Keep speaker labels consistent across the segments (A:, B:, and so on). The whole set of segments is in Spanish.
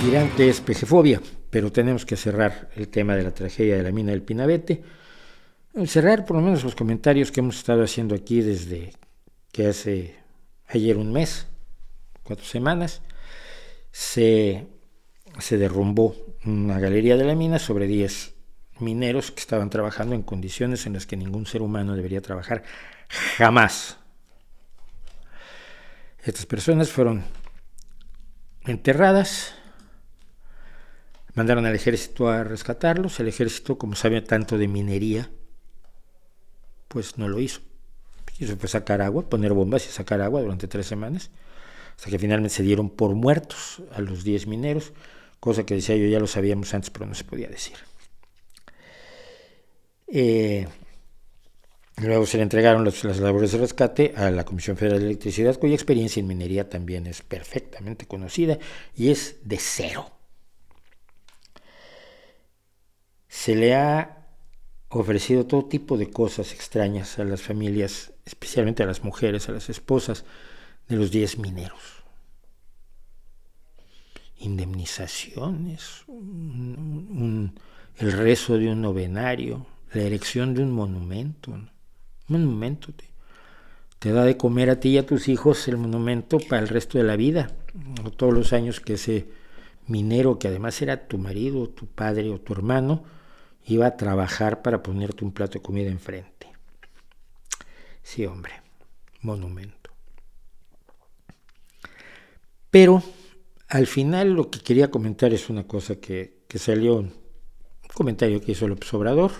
A: Dirán que es pejefobia, pero tenemos que cerrar el tema de la tragedia de la mina del Pinabete. Cerrar por lo menos los comentarios que hemos estado haciendo aquí desde que hace ayer un mes, 4 semanas, se derrumbó una galería de la mina sobre 10 mineros que estaban trabajando en condiciones en las que ningún ser humano debería trabajar jamás. Estas personas fueron enterradas, mandaron al ejército a rescatarlos. El ejército, como sabe tanto de minería, pues no lo hizo. Hizo pues sacar agua, poner bombas y sacar agua durante 3 semanas, hasta que finalmente se dieron por muertos a los 10 mineros, cosa que decía yo ya lo sabíamos antes, pero no se podía decir. Luego se le entregaron las labores de rescate a la Comisión Federal de Electricidad, cuya experiencia en minería también es perfectamente conocida y es de cero. Se le ha ofrecido todo tipo de cosas extrañas a las familias, especialmente a las mujeres, a las esposas de los 10 mineros. Indemnizaciones, el rezo de un novenario, la erección de un monumento. Un monumento te da de comer a ti y a tus hijos el monumento para el resto de la vida. O todos los años que ese minero, que además era tu marido, tu padre o tu hermano, iba a trabajar para ponerte un plato de comida enfrente. Sí, hombre, monumento. Pero al final lo que quería comentar es una cosa que salió, un comentario que hizo López Obrador,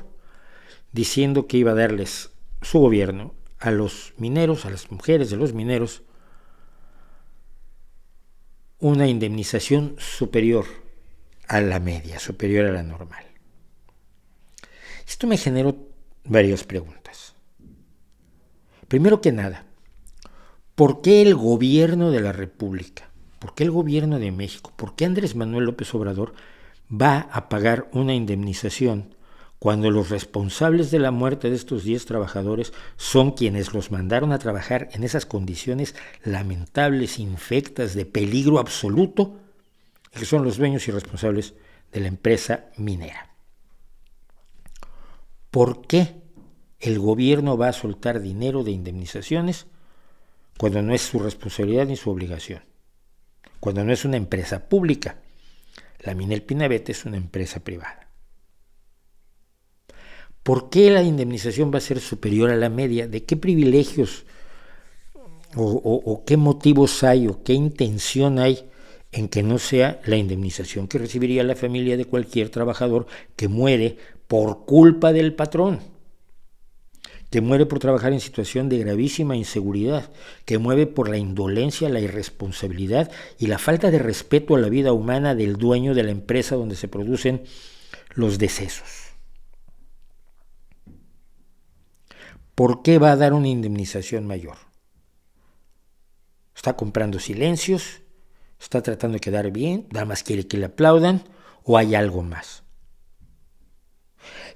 A: diciendo que iba a darles su gobierno a los mineros, a las mujeres de los mineros, una indemnización superior a la media, superior a la normal. Esto me generó varias preguntas. Primero que nada, ¿por qué el gobierno de la República, por qué el gobierno de México, por qué Andrés Manuel López Obrador va a pagar una indemnización cuando los responsables de la muerte de estos 10 trabajadores son quienes los mandaron a trabajar en esas condiciones lamentables, infectas, de peligro absoluto, que son los dueños y responsables de la empresa minera? ¿Por qué el gobierno va a soltar dinero de indemnizaciones cuando no es su responsabilidad ni su obligación? Cuando no es una empresa pública. La mina El Pinabete es una empresa privada. ¿Por qué la indemnización va a ser superior a la media? ¿De qué privilegios o qué motivos hay o qué intención hay en que no sea la indemnización que recibiría la familia de cualquier trabajador que muere por culpa del patrón, que muere por trabajar en situación de gravísima inseguridad, que muere por la indolencia, la irresponsabilidad y la falta de respeto a la vida humana del dueño de la empresa donde se producen los decesos? ¿Por qué va a dar una indemnización mayor? ¿Está comprando silencios? ¿Está tratando de quedar bien? ¿Nada más quiere que le aplaudan? ¿O hay algo más?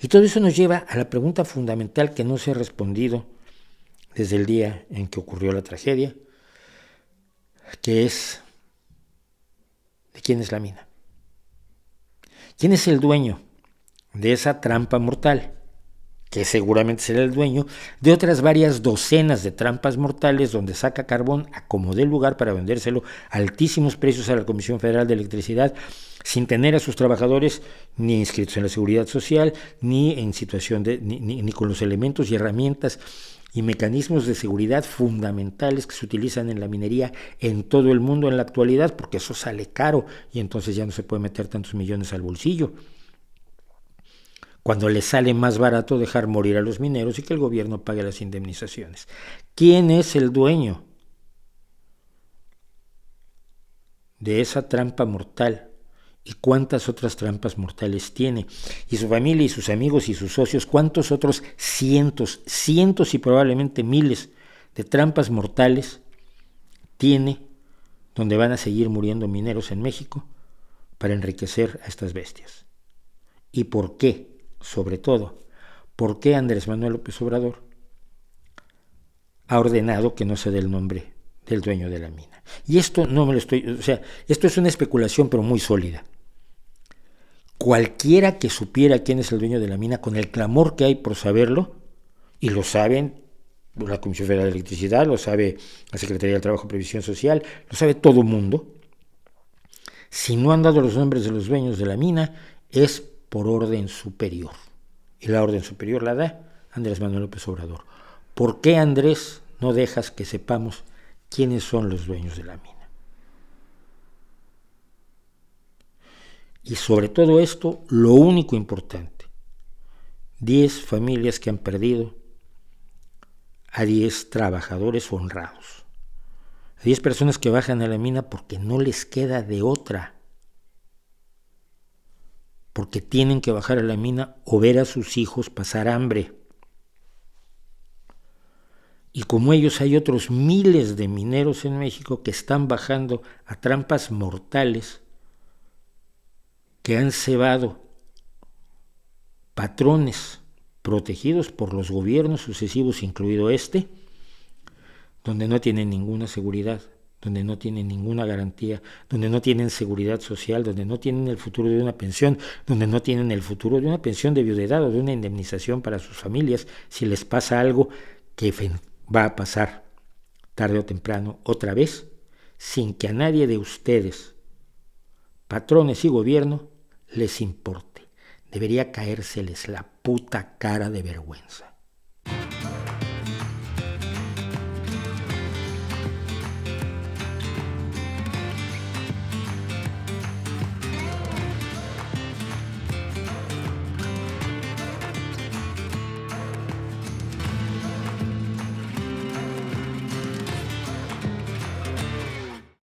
A: Y todo eso nos lleva a la pregunta fundamental que no se ha respondido desde el día en que ocurrió la tragedia, que es: ¿de quién es la mina? ¿Quién es el dueño de esa trampa mortal? Que seguramente será el dueño de otras varias docenas de trampas mortales donde saca carbón a como dé lugar para vendérselo a altísimos precios a la Comisión Federal de Electricidad, sin tener a sus trabajadores ni inscritos en la Seguridad Social, ni en situación de, ni con los elementos y herramientas y mecanismos de seguridad fundamentales que se utilizan en la minería en todo el mundo en la actualidad, porque eso sale caro y entonces ya no se puede meter tantos millones al bolsillo, cuando les sale más barato dejar morir a los mineros y que el gobierno pague las indemnizaciones. ¿Quién es el dueño de esa trampa mortal? ¿Y cuántas otras trampas mortales tiene? Y su familia y sus amigos y sus socios, ¿cuántos otros cientos y probablemente miles de trampas mortales tiene donde van a seguir muriendo mineros en México para enriquecer a estas bestias? ¿Y por qué? Sobre todo, ¿por qué Andrés Manuel López Obrador ha ordenado que no se dé el nombre del dueño de la mina. Y esto no me lo estoy, o sea, esto es una especulación pero muy sólida. Cualquiera que supiera quién es el dueño de la mina, con el clamor que hay por saberlo, y lo saben la Comisión Federal de Electricidad, lo sabe la Secretaría del Trabajo y Previsión Social, lo sabe todo el mundo, si no han dado los nombres de los dueños de la mina, es por orden superior. Y la orden superior la da Andrés Manuel López Obrador. ¿Por qué, Andrés, no dejas que sepamos quiénes son los dueños de la mina? Y sobre todo esto, lo único importante, 10 familias que han perdido a 10 trabajadores honrados, a 10 personas que bajan a la mina porque no les queda de otra, porque tienen que bajar a la mina o ver a sus hijos pasar hambre. Y como ellos hay otros miles de mineros en México que están bajando a trampas mortales, que han cebado patrones protegidos por los gobiernos sucesivos, incluido este, donde no tienen ninguna seguridad, donde no tienen ninguna garantía, donde no tienen seguridad social, donde no tienen el futuro de una pensión, donde no tienen el futuro de una pensión de viudedad o de una indemnización para sus familias si les pasa algo que va a pasar tarde o temprano otra vez, sin que a nadie de ustedes, patrones y gobierno, les importe. Debería caérseles la puta cara de vergüenza.